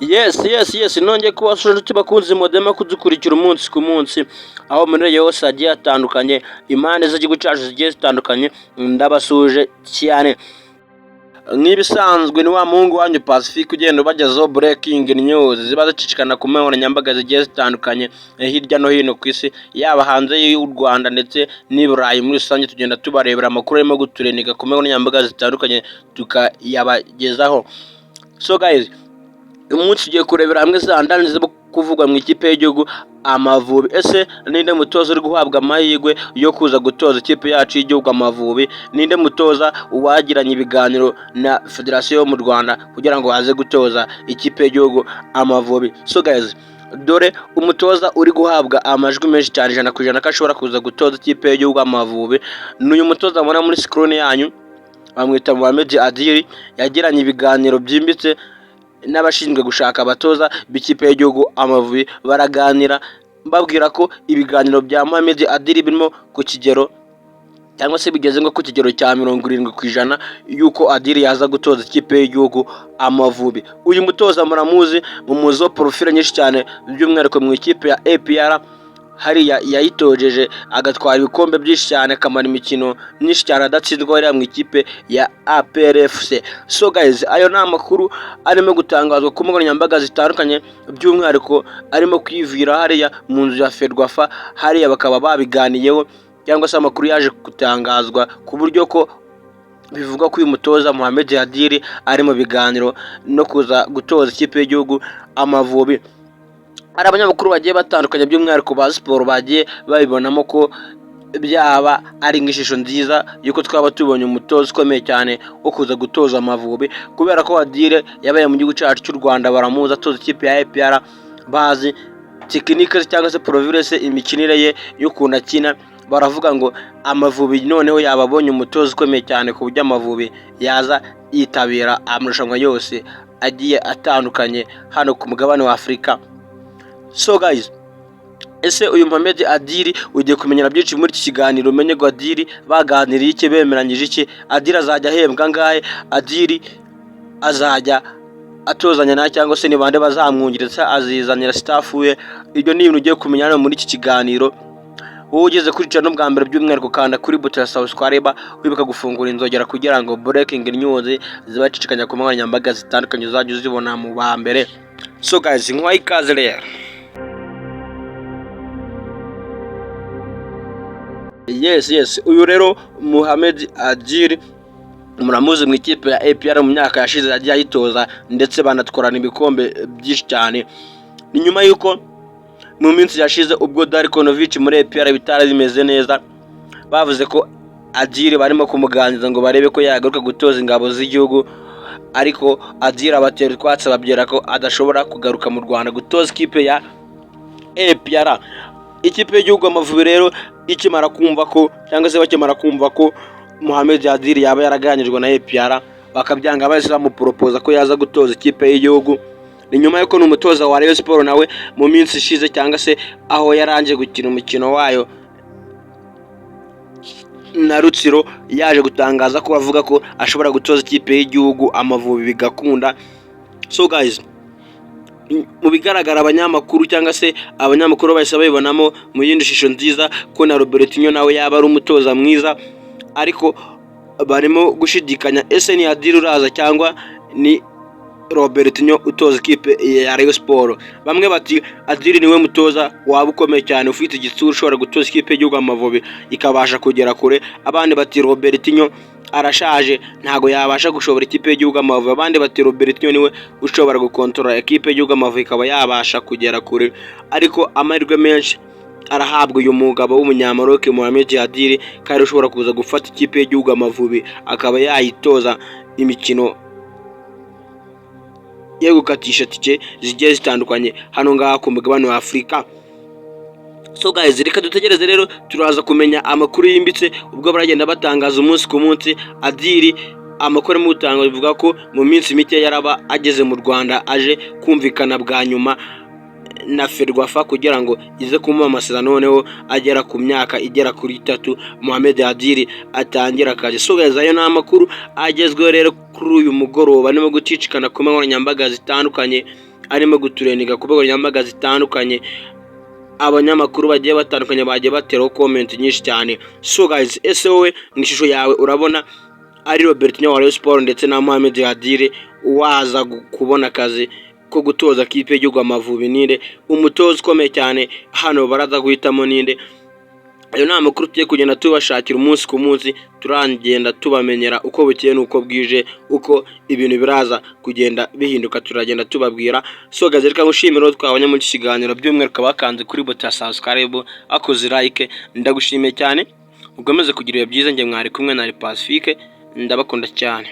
Yes, nongeye kubasura inshuti bakunzi mudema kudukurikira umunsi ku munsi, aho muri yose hagiye hatandukanye, impande z'igihugu cyacu zigiye zitandukanye, ndabasuje cyane. Nk'ibisanzwe ni wa muhungu wanyu Pacifique ugenda ubagezaho breaking news ziba zicicikana ku nkoranyambaga zigiye zitandukanye hirya no hino ku isi, yaba hanze y'u Rwanda ndetse n'i Burayi muri rusange. Tugenda tubarebera amakuru arimo gutureniga ku nkoranyambaga zitandukanye tukayabagezaho. So guys, umunsi tugiye kurebera hamwe za ndani zo kuvugwa mu ikipe y'igihugu Amavubi. Ese ninde mutoza uri guhabwa amahirwe yo kuza gutoza ikipe yacu y'igihugu Amavubi? Ninde mutoza wagiranye ibiganiro na federasiyo yo mu Rwanda kugira ngo aze gutoza ikipe y'igihugu Amavubi? So guys, dore umutoza uri guhabwa amajwi menshi cyane 100% ko ashobora kuza gutoza ikipe y'igihugu Amavubi. N'uyu mutoza mubona muri screen yanyu, bamwita Mohamed Adili. Yagiranye ibiganiro byimbitse n'abashinzwe gushaka abatoza b'ikipe y'igihugu Amavubi, baraganira babwira ko ibiganiro bya Mohamed Adili birimo ku kigero cyangwa se bigeze ngo ku kigero cya 70% yuko Adili yaza gutoza ikipe y'igihugu Amavubi. Uyu mutoza muramuzi, mumuzo profile nyinshi cyane, by'umwihariko mu ikipe ya APR hariya yayitojeje agatwara ibikombe byinshi cyane, akamara imikino myinshi cyane adatsindwa hariya mu ikipe ya APRFC. So guys, ayo ni amakuru arimo gutangazwa ku nkoranyambaga zitandukanye, by'umwihariko arimo kwivira hariya mu nzu ya Ferwafa, hariya bakaba babiganiyeho, cyangwa se amakuru yaje gutangazwa ku buryo ko bivuga ko uyu mutoza Mohamed Adili ari mu biganiro no kuza gutoza ikipe y'igihugu Amavubi. Hari abanyamakuru bagiye batandukanye by'umwihariko ba siporo bagiye babibonamo ko byaba ari nk'ishusho nziza yuko twaba tubonye umutoza ukomeye cyane wo kuza gutoza Amavubi, kubera ko Adili yabaye mu gihugu cyacu cy'u Rwanda, baramuzi atoza ikipe ya APR, bazi tekinike cyangwa se provirese imikinire ye y'ukuntu akina. Baravuga ngo Amavubi noneho yababonye umutoza ukomeye cyane ku buryo Amavubi yaza yitabira amarushanwa yose agiye atandukanye hano ku mugabane wa Afurika. So guys, ese uyu Mohamed Adili ugiye kumenyera byinshi muri iki kiganiro, umenye ngo Adili baganiriye iki, bemeranyije iki, Adili azajya ahembwa ngahe, Adili azajya atozanya na cyangwa se ni bande bazamwungiriza, azizanira staff we. Ibyo ni ibintu ugiye kumenya hano muri iki kiganiro. Wowe ugeze kuri channel bwa mbere, by'umwihariko kanda kuri buto ya subscribe, wibuka gufungura inzogera kugira ngo breaking news zibacicikanya ku nkoranyambaga zitandukanye uzajya uzibona mu ba mbere. So guys, nkwaye ikaze rero. Yes, uyu rero Mohamed Adili muramuzi mu ikipe ya APR mu myaka yashize yagiye ayitoza ndetse banatwarana ibikombe byinshi cyane. Ni nyuma yuko mu minsi yashize ubwo Darkonovic muri APR bitara bimeze neza, bavuze ko Adili barimo kumuganiriza ngo barebe ko yagaruka gutoza ingabo z'igihugu, ariko Adili abatera twatse babyera ko adashobora kugaruka mu Rwanda gutoza ikipe ya APR. Ikipe y'igihugu Amavubi rero ikimara kumva ko, cyangwa se bakimara kumva ko Mohamed Adili yaba yaraganirwa na APR, bakabyanga bahise bamuporopoza ko yaza gutoza ikipe y'igihugu. Ni nyuma yuko n'umutoza wa Rayon Sport nawe mu minsi ishize, cyangwa se aho yaranje gukina umukino wayo na Rutsiro, yaje gutangaza ko avuga ko ashobora gutoza ikipe y'igihugu Amavubi bigakunda. So guys, mu bigaragara abanyamakuru cyangwa se abanyamakuru bahise babibonamo mu yindi shusho nziza ko na Robertinho nawe yaba ari umutoza mwiza, ariko barimo gushidikanya ese ni Adili uraza cyangwa ni Robertinho utoza ikipe ya Rayon Sport. Bamwe bati Adili niwe mutoza waba ukomeye cyane ufite igitsuru ushobora gutoza ikipe y'igihugu Amavubi ikabasha kugera kure. Abandi bati Robertinho arashaje ntago yabasha gushobora ikipe y'igihugu Amavubi. Abandi bati Robertinho niwe ushobora gukontorora ikipe y'igihugu Amavubi ikaba yabasha kugera kure. Ariko amahirwe menshi arahabwa uyu mugabo w'umunyamaroke Mohamed Adili, kandi ushobora kuza gufata ikipe y'igihugu Amavubi akaba yayitoza imikino yo gukatisha tike zigiye zitandukanye hano ngaha ku mugabane wa Afurika. So guys, reka dutegereze rero, turaza kumenya amakuru yimbitse ubwo baragenda batangaza umunsi ku munsi. Adili amakuru mu gutanga bivuga ko mu minsi mike yaraba ageze mu Rwanda, aje kumvikana bwa nyuma na Ferwafa kugira ngo ize kumuha amasezerano, noneho agera ku myaka igera kuri 3 Mohamed Adili atangira akazi. So guys, ayo ni amakuru agezweho rero kuri uyu mugoroba, nimo gucicikana ku nkoranyambaga zitandukanye, arimo gutureninga ku mbuga nkoranyambaga zitandukanye, abanyamakuru bagiye batandukanye bagiye bateraho comment nyinshi cyane. So guys, ese wowe mu ishusho yawe urabona ari Robertinho wa Rayon Sport ndetse na Mohamed Hadire waza kubona akazi ko gutoza kipe y'igihugu Amavubi ninde umutoza ukomeye cyane hano baraza guhitamo ninde? Ayo ni amakuru tugiye kugenda tubashakira umunsi ku munsi, turagenda tubamenyera uko bukeye n'uko bwije, uko ibintu biraza kugenda bihinduka turagenda tubabwira. So guys, reka ngushimire twabonye mu kiganiro, by'umwihariko bakanze kuri buto ya subscribe, akoze like, ndagushimiye cyane, ukomeze kugira ibihe byiza. Njye mwari kumwe na Pacifique, ndabakunda cyane.